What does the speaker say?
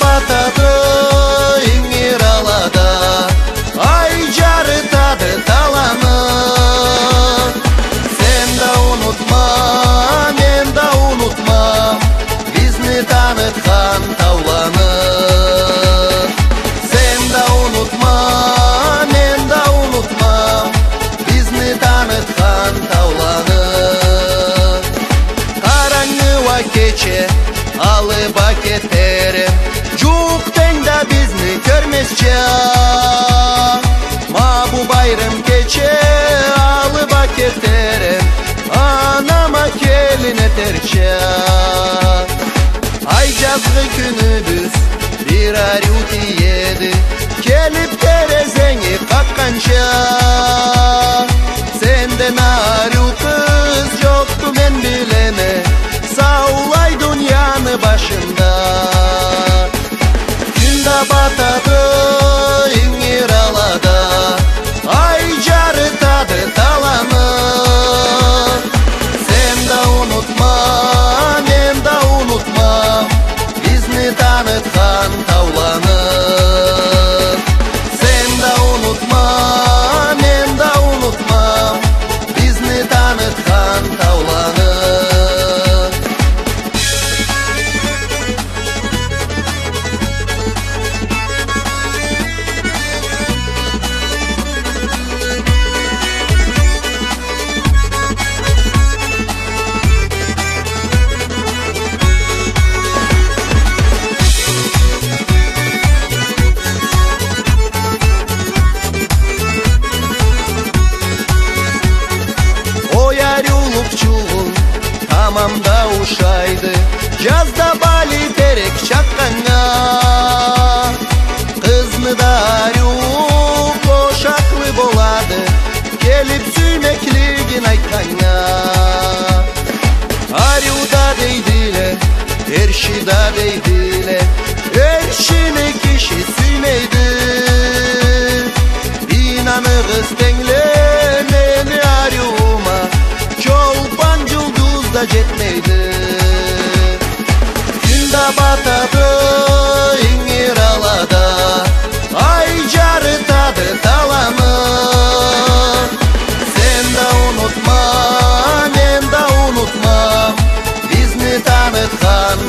батады иңир алада, ай жарытады таланы. Сен да унутма, мен да унутмам, бизни таныткан тауланы. Сен да унутма, мен да унутмам, бизни таныткан тауланы. Караңгыва кече алып кетерем, жук тең да бизни көрмөсчө. Мабу байрым кече алып кетерем, анама келин этерче. Ай жазгы күнүбүз бир арю тиеди, келип терезеңи какканча. Сенден арю кыз жокту мен билеме, саулай дуньяны башында. Күн да батады иңир алада, ай жарытады таланы. Сен да унутма, мен да унутмам, бизни таныткан тауланы. Сен да унутма, мен да унутмам, бизни таныткан тауланы. Тамамда ушайды, жазда бали терек чакканга. Кызны да арю кошаклы болады, келип сүймеклигин айтканга. Арюда дейдиле, эршида дейдиле, эршини киши сүймейди. Инаныгыз теңле мени арюма, чолпан жулдуз да жетмейди. Күн да батады иңир алада, ай жарытады таланы. Сен да унутма, мен да унутмам, бизни таныткан